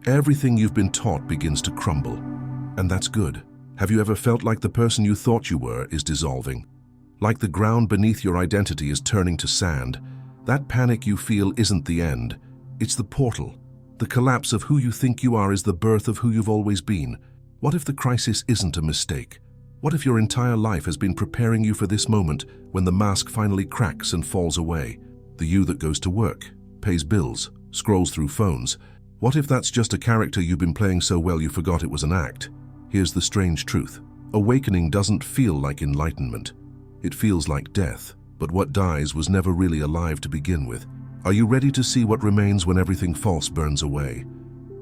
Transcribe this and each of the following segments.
Everything you've been taught begins to crumble. And that's good. Have you ever felt like the person you thought you were is dissolving? Like the ground beneath your identity is turning to sand? That panic you feel isn't the end. It's the portal. The collapse of who you think you are is the birth of who you've always been. What if the crisis isn't a mistake? What if your entire life has been preparing you for this moment when the mask finally cracks and falls away? The you that goes to work, pays bills, scrolls through phones. What if that's just a character you've been playing so well you forgot it was an act? Here's the strange truth. Awakening doesn't feel like enlightenment. It feels like death, but what dies was never really alive to begin with. Are you ready to see what remains when everything false burns away?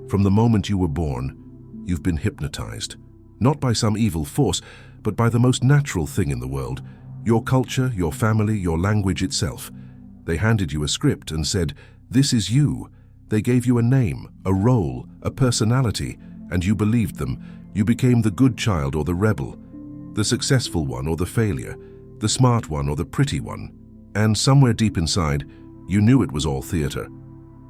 From the moment you were born, you've been hypnotized. Not by some evil force, but by the most natural thing in the world. Your culture, your family, your language itself. They handed you a script and said, "This is you." They gave you a name, a role, a personality, and you believed them. You became the good child or the rebel, the successful one or the failure, the smart one or the pretty one. And somewhere deep inside, you knew it was all theater.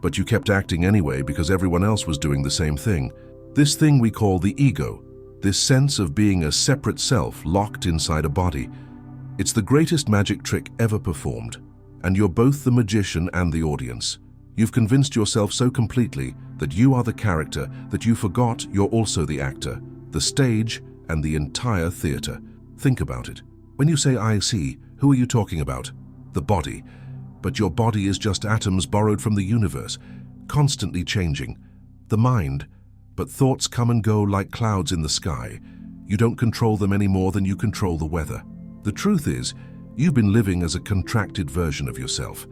But you kept acting anyway because everyone else was doing the same thing. This thing we call the ego, this sense of being a separate self locked inside a body. It's the greatest magic trick ever performed. And you're both the magician and the audience. You've convinced yourself so completely that you are the character that you forgot you're also the actor, the stage, and the entire theater. Think about it. When you say "I see," who are you talking about? The body. But your body is just atoms borrowed from the universe, constantly changing. The mind. But thoughts come and go like clouds in the sky. You don't control them any more than you control the weather. The truth is, you've been living as a contracted version of yourself.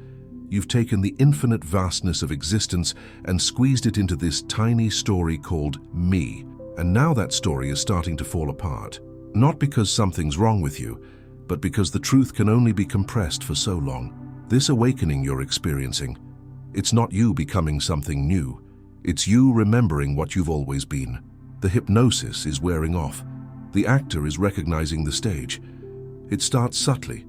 You've taken the infinite vastness of existence and squeezed it into this tiny story called me. And now that story is starting to fall apart. Not because something's wrong with you, but because the truth can only be compressed for so long. This awakening you're experiencing, it's not you becoming something new. It's you remembering what you've always been. The hypnosis is wearing off. The actor is recognizing the stage. It starts subtly.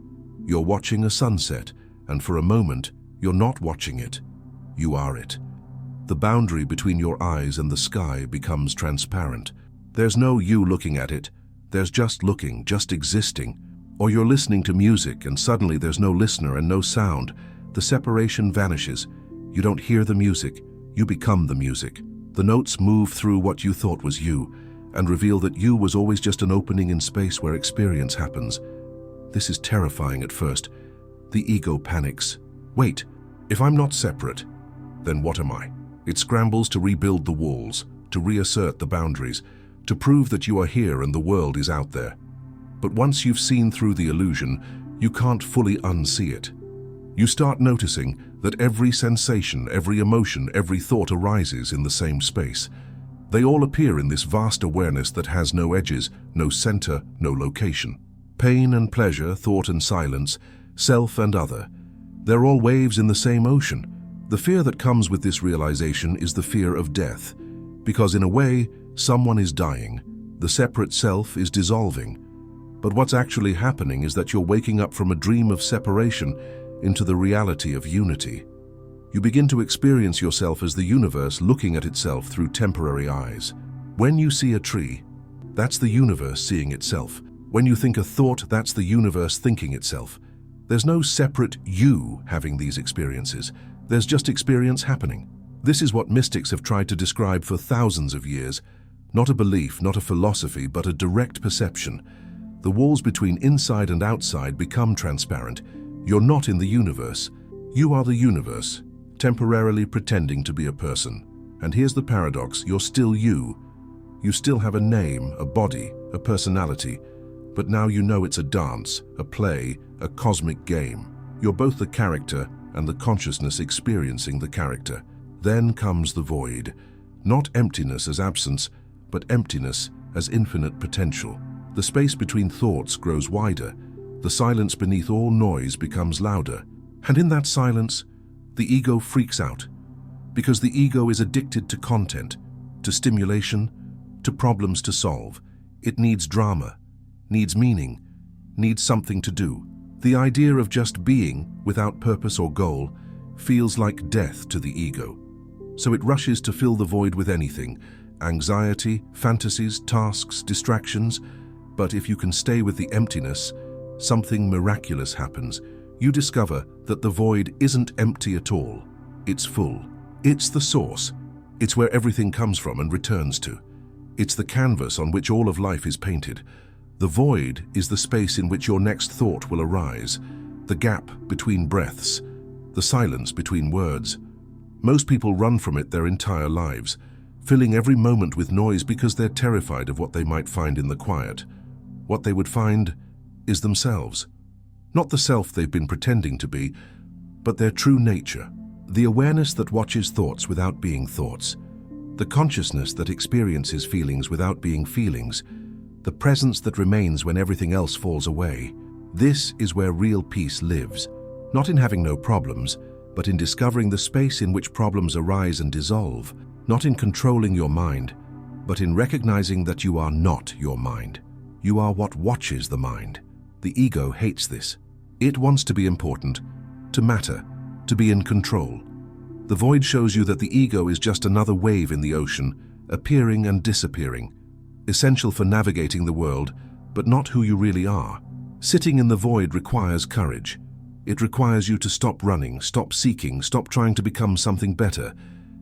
You're watching a sunset, and for a moment, you're not watching it. You are it. The boundary between your eyes and the sky becomes transparent. There's no you looking at it. There's just looking, just existing. Or you're listening to music and suddenly there's no listener and no sound. The separation vanishes. You don't hear the music. You become the music. The notes move through what you thought was you and reveal that you was always just an opening in space where experience happens. This is terrifying at first. The ego panics. Wait, if I'm not separate, then what am I? It scrambles to rebuild the walls, to reassert the boundaries, to prove that you are here and the world is out there. But once you've seen through the illusion, you can't fully unsee it. You start noticing that every sensation, every emotion, every thought arises in the same space. They all appear in this vast awareness that has no edges, no center, no location. Pain and pleasure, thought and silence, self and other. They're all waves in the same ocean. The fear that comes with this realization is the fear of death, because in a way, someone is dying. The separate self is dissolving. But what's actually happening is that you're waking up from a dream of separation into the reality of unity. You begin to experience yourself as the universe looking at itself through temporary eyes. When you see a tree, that's the universe seeing itself. When you think a thought, that's the universe thinking itself. There's no separate you having these experiences. There's just experience happening. This is what mystics have tried to describe for thousands of years. Not a belief, not a philosophy, but a direct perception. The walls between inside and outside become transparent. You're not in the universe. You are the universe, temporarily pretending to be a person. And here's the paradox, you're still you. You still have a name, a body, a personality, but now you know it's a dance, a play, a cosmic game. You're both the character and the consciousness experiencing the character. Then comes the void. Not emptiness as absence, but emptiness as infinite potential. The space between thoughts grows wider. The silence beneath all noise becomes louder. And in that silence, the ego freaks out. Because the ego is addicted to content, to stimulation, to problems to solve. It needs drama, needs meaning, needs something to do. The idea of just being, without purpose or goal, feels like death to the ego. so it rushes to fill the void with anything: anxiety, fantasies, tasks, distractions. But if you can stay with the emptiness, something miraculous happens. You discover that the void isn't empty at all. It's full. It's the source. It's where everything comes from and returns to. It's the canvas on which all of life is painted. The void is the space in which your next thought will arise, the gap between breaths, the silence between words. Most people run from it their entire lives, filling every moment with noise because they're terrified of what they might find in the quiet. What they would find is themselves. Not the self they've been pretending to be, but their true nature. The awareness that watches thoughts without being thoughts. The consciousness that experiences feelings without being feelings. The presence that remains when everything else falls away. This is where real peace lives. Not in having no problems, but in discovering the space in which problems arise and dissolve. Not in controlling your mind, but in recognizing that you are not your mind. You are what watches the mind. The ego hates this. It wants to be important, to matter, to be in control. The void shows you that the ego is just another wave in the ocean, appearing and disappearing, essential for navigating the world, but not who you really are. Sitting in the void requires courage. It requires you to stop running, stop seeking, stop trying to become something better.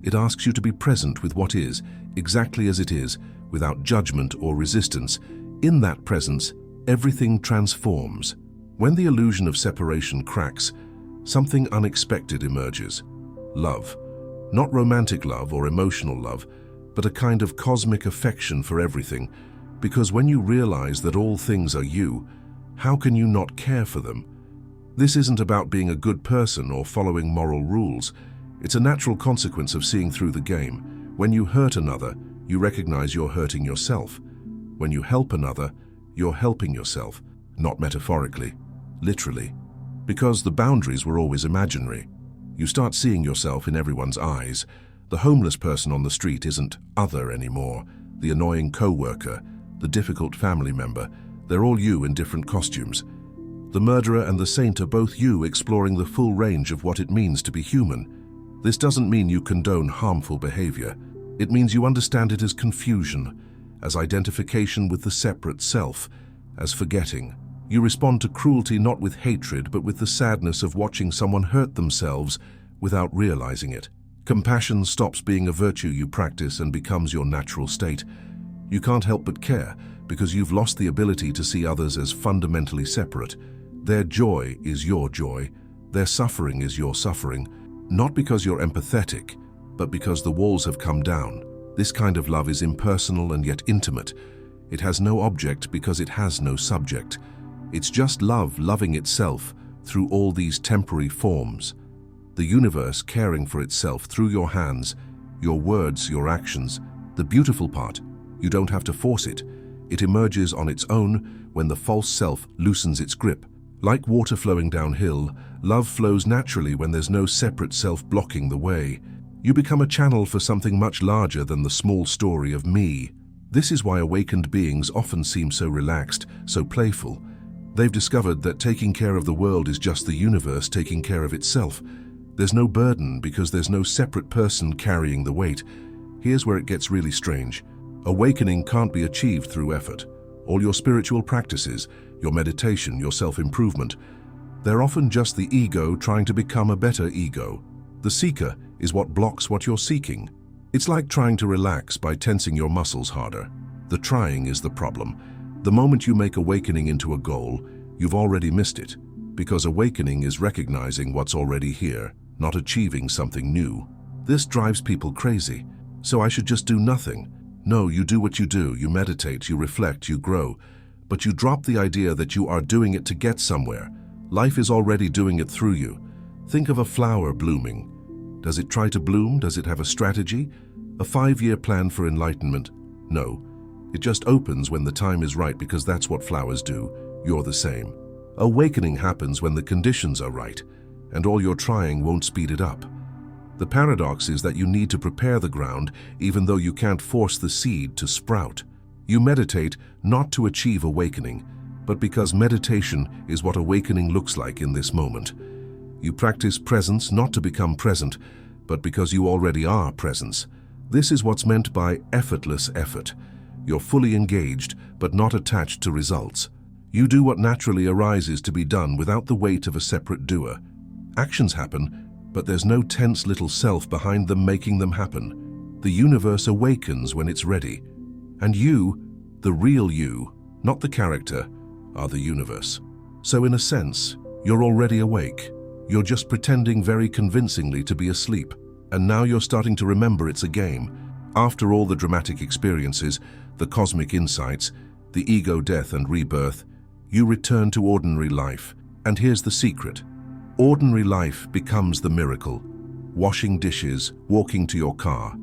It asks you to be present with what is, exactly as it is, without judgment or resistance. In that presence, everything transforms. When the illusion of separation cracks, something unexpected emerges. Love. Not romantic love or emotional love, but a kind of cosmic affection for everything. Because when you realize that all things are you, how can you not care for them? This isn't about being a good person or following moral rules. It's a natural consequence of seeing through the game. When you hurt another, you recognize you're hurting yourself. When you help another, you're helping yourself, not metaphorically, literally. Because the boundaries were always imaginary. You start seeing yourself in everyone's eyes. The homeless person on the street isn't other anymore. The annoying co-worker, the difficult family member, they're all you in different costumes. The murderer and the saint are both you, exploring the full range of what it means to be human. This doesn't mean you condone harmful behavior. It means you understand it as confusion, as identification with the separate self, as forgetting. You respond to cruelty not with hatred, but with the sadness of watching someone hurt themselves without realizing it. Compassion stops being a virtue you practice and becomes your natural state. You can't help but care, because you've lost the ability to see others as fundamentally separate. Their joy is your joy. Their suffering is your suffering. Not because you're empathetic, but because the walls have come down. This kind of love is impersonal and yet intimate. It has no object because it has no subject. It's just love loving itself through all these temporary forms. The universe caring for itself through your hands, your words, your actions. The beautiful part, you don't have to force it. It emerges on its own when the false self loosens its grip. Like water flowing downhill, love flows naturally when there's no separate self blocking the way. You become a channel for something much larger than the small story of me. This is why awakened beings often seem so relaxed, so playful. They've discovered that taking care of the world is just the universe taking care of itself. There's no burden because there's no separate person carrying the weight. Here's where it gets really strange. Awakening can't be achieved through effort. All your spiritual practices, your meditation, your self-improvement, they're often just the ego trying to become a better ego. The seeker is what blocks what you're seeking. It's like trying to relax by tensing your muscles harder. The trying is the problem. The moment you make awakening into a goal, you've already missed it, because awakening is recognizing what's already here, not achieving something new. This drives people crazy. So I should just do nothing. No, you do what you do, you meditate, you reflect, you grow, but you drop the idea that you are doing it to get somewhere. Life is already doing it through you. Think of a flower blooming. Does it try to bloom? Does it have a strategy? A 5-year plan for enlightenment? No. It just opens when the time is right because that's what flowers do. You're the same. Awakening happens when the conditions are right, and all your trying won't speed it up. The paradox is that you need to prepare the ground even though you can't force the seed to sprout. You meditate not to achieve awakening, but because meditation is what awakening looks like in this moment. You practice presence not to become present, but because you already are presence. This is what's meant by effortless effort. You're fully engaged, but not attached to results. You do what naturally arises to be done without the weight of a separate doer. Actions happen, but there's no tense little self behind them making them happen. The universe awakens when it's ready. And you, the real you, not the character, are the universe. So in a sense, you're already awake. You're just pretending very convincingly to be asleep. And now you're starting to remember it's a game. After all the dramatic experiences, the cosmic insights, the ego death and rebirth, you return to ordinary life. And here's the secret. Ordinary life becomes the miracle. Washing dishes, walking to your car,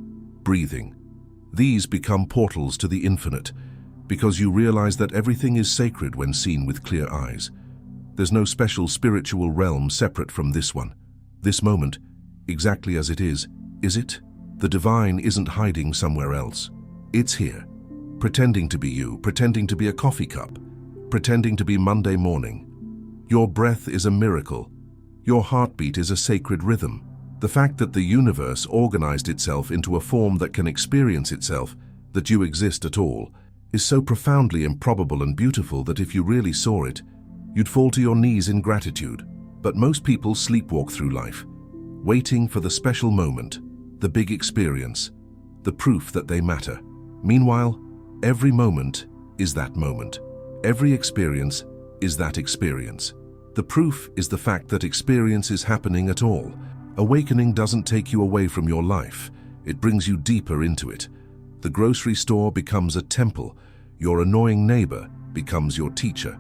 breathing. These become portals to the infinite, because you realize that everything is sacred when seen with clear eyes. There's no special spiritual realm separate from this one. This moment, exactly as it is it? The divine isn't hiding somewhere else. It's here, pretending to be you, pretending to be a coffee cup, pretending to be Monday morning. Your breath is a miracle. Your heartbeat is a sacred rhythm. The fact that the universe organized itself into a form that can experience itself, that you exist at all, is so profoundly improbable and beautiful that if you really saw it, you'd fall to your knees in gratitude. But most people sleepwalk through life, waiting for the special moment, the big experience, the proof that they matter. Meanwhile, every moment is that moment. Every experience is that experience. The proof is the fact that experience is happening at all. Awakening doesn't take you away from your life. It brings you deeper into it. The grocery store becomes a temple. Your annoying neighbor becomes your teacher.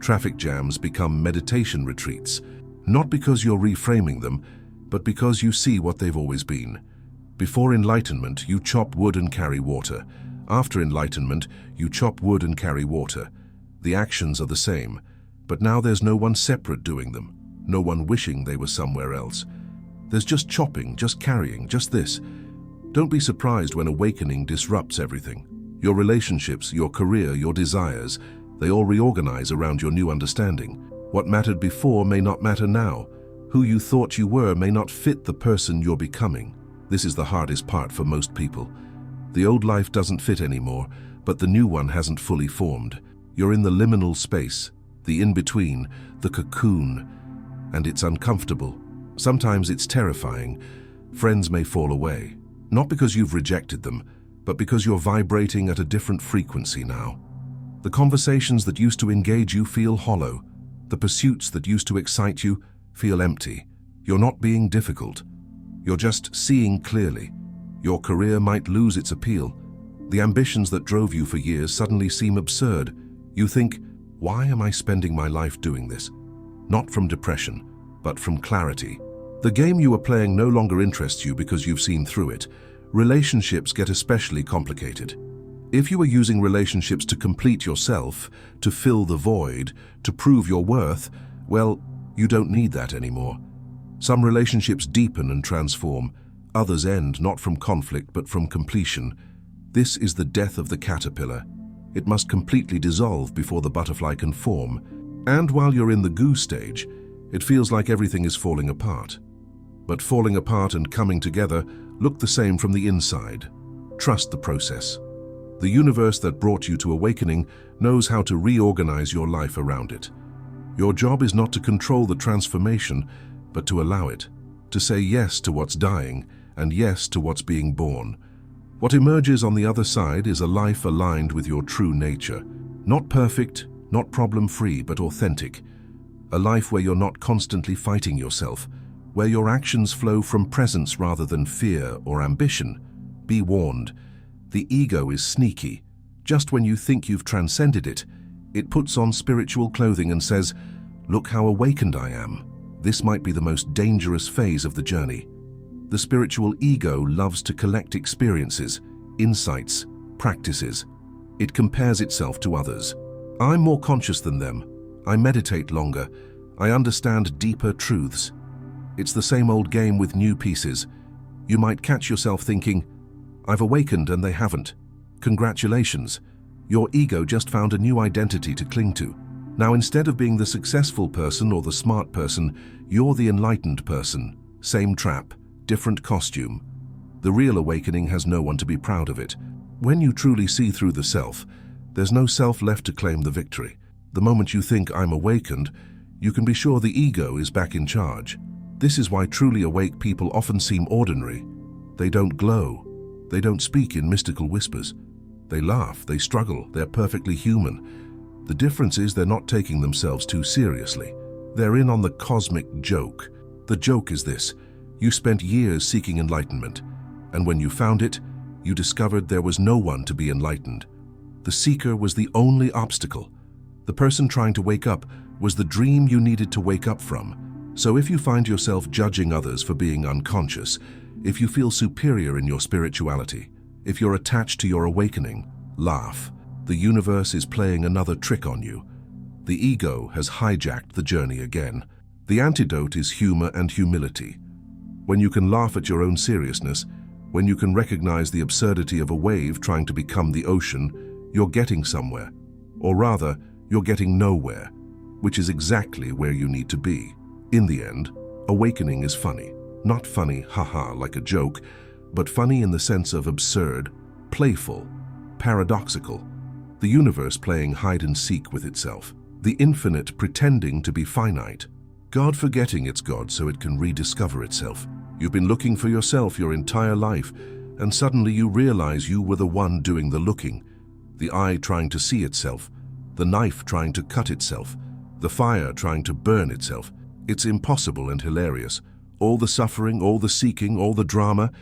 Traffic jams become meditation retreats, not because you're reframing them, but because you see what they've always been. Before enlightenment, you chop wood and carry water. After enlightenment, you chop wood and carry water. The actions are the same, but now there's no one separate doing them, no one wishing they were somewhere else. There's just chopping, just carrying, just this. Don't be surprised when awakening disrupts everything. Your relationships, your career, your desires, they all reorganize around your new understanding. What mattered before may not matter now. Who you thought you were may not fit the person you're becoming. This is the hardest part for most people. The old life doesn't fit anymore, but the new one hasn't fully formed. You're in the liminal space, the in-between, the cocoon, and it's uncomfortable. Sometimes it's terrifying. Friends may fall away, not because you've rejected them, but because you're vibrating at a different frequency now. The conversations that used to engage you feel hollow. The pursuits that used to excite you feel empty. You're not being difficult. You're just seeing clearly. Your career might lose its appeal. The ambitions that drove you for years suddenly seem absurd. You think, why am I spending my life doing this? Not from depression, but from clarity. The game you are playing no longer interests you because you've seen through it. Relationships get especially complicated. If you are using relationships to complete yourself, to fill the void, to prove your worth, well, you don't need that anymore. Some relationships deepen and transform. Others end not from conflict but from completion. This is the death of the caterpillar. It must completely dissolve before the butterfly can form. And while you're in the goo stage, it feels like everything is falling apart. But falling apart and coming together look the same from the inside. Trust the process. The universe that brought you to awakening knows how to reorganize your life around it. Your job is not to control the transformation, but to allow it, to say yes to what's dying and yes to what's being born. What emerges on the other side is a life aligned with your true nature. Not perfect, not problem-free, but authentic. A life where you're not constantly fighting yourself, where your actions flow from presence rather than fear or ambition. Be warned, the ego is sneaky. Just when you think you've transcended it, it puts on spiritual clothing and says, "Look how awakened I am." This might be the most dangerous phase of the journey. The spiritual ego loves to collect experiences, insights, practices. It compares itself to others. I'm more conscious than them. I meditate longer. I understand deeper truths. It's the same old game with new pieces. You might catch yourself thinking, "I've awakened and they haven't." Congratulations. Your ego just found a new identity to cling to. Now, instead of being the successful person or the smart person, you're the enlightened person. Same trap, different costume. The real awakening has no one to be proud of it. When you truly see through the self, there's no self left to claim the victory. The moment you think I'm awakened, you can be sure the ego is back in charge. This is why truly awake people often seem ordinary. They don't glow. They don't speak in mystical whispers. They laugh, they struggle, they're perfectly human. The difference is they're not taking themselves too seriously. They're in on the cosmic joke. The joke is this: you spent years seeking enlightenment, and when you found it, you discovered there was no one to be enlightened. The seeker was the only obstacle. The person trying to wake up was the dream you needed to wake up from. So if you find yourself judging others for being unconscious, if you feel superior in your spirituality, if you're attached to your awakening, laugh. The universe is playing another trick on you. The ego has hijacked the journey again. The antidote is humor and humility. When you can laugh at your own seriousness, when you can recognize the absurdity of a wave trying to become the ocean, you're getting somewhere. Or rather, you're getting nowhere, which is exactly where you need to be. In the end, awakening is funny. Not funny, haha, like a joke, but funny in the sense of absurd, playful, paradoxical. The universe playing hide and seek with itself. The infinite pretending to be finite. God forgetting it's God so it can rediscover itself. You've been looking for yourself your entire life, and suddenly you realize you were the one doing the looking. The eye trying to see itself, the knife trying to cut itself, the fire trying to burn itself. It's impossible and hilarious. All the suffering, all the seeking, all the drama.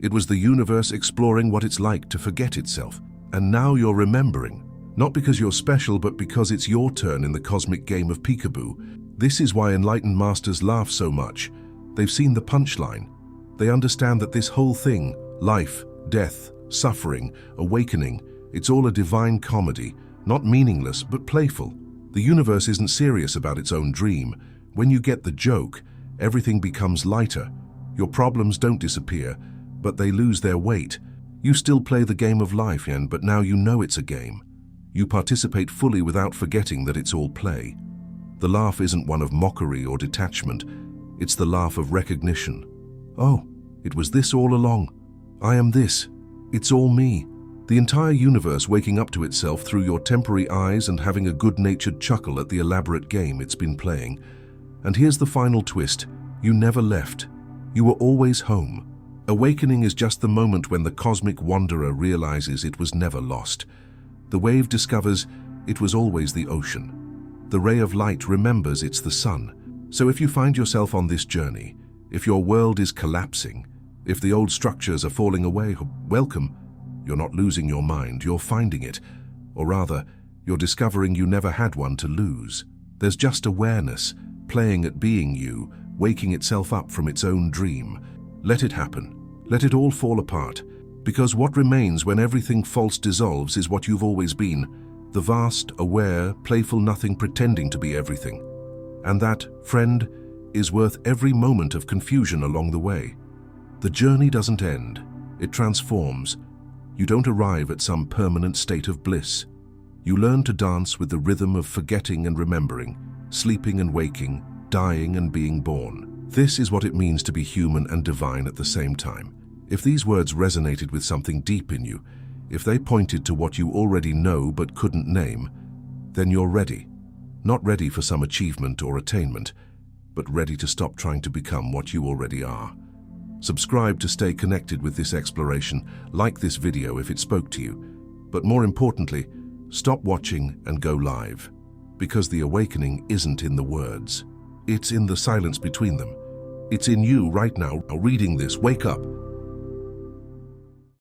It was the universe exploring what it's like to forget itself. And now you're remembering. Not because you're special, but because it's your turn in the cosmic game of peekaboo. This is why enlightened masters laugh so much. They've seen the punchline. They understand that this whole thing, life, death, suffering, awakening, it's all a divine comedy, not meaningless, but playful. The universe isn't serious about its own dream. When you get the joke, everything becomes lighter. Your problems don't disappear, but they lose their weight. You still play the game of life, but now you know it's a game. You participate fully without forgetting that it's all play. The laugh isn't one of mockery or detachment. It's the laugh of recognition. Oh, it was this all along. I am this. It's all me. The entire universe waking up to itself through your temporary eyes and having a good-natured chuckle at the elaborate game it's been playing. And here's the final twist. You never left. You were always home. Awakening is just the moment when the cosmic wanderer realizes it was never lost. The wave discovers it was always the ocean. The ray of light remembers it's the sun. So if you find yourself on this journey, if your world is collapsing, if the old structures are falling away, welcome. You're not losing your mind, you're finding it. Or rather, you're discovering you never had one to lose. There's just awareness, playing at being you, waking itself up from its own dream. Let it happen. Let it all fall apart. Because what remains when everything false dissolves is what you've always been. The vast, aware, playful nothing pretending to be everything. And that, friend, is worth every moment of confusion along the way. The journey doesn't end. It transforms. You don't arrive at some permanent state of bliss. You learn to dance with the rhythm of forgetting and remembering, sleeping and waking, dying and being born. This is what it means to be human and divine at the same time. If these words resonated with something deep in you, if they pointed to what you already know but couldn't name, then you're ready. Not ready for some achievement or attainment, but ready to stop trying to become what you already are. Subscribe to stay connected with this exploration. Like this video if it spoke to you. But more importantly, stop watching and go live. Because the awakening isn't in the words. It's in the silence between them. It's in you right now, reading this. Wake up.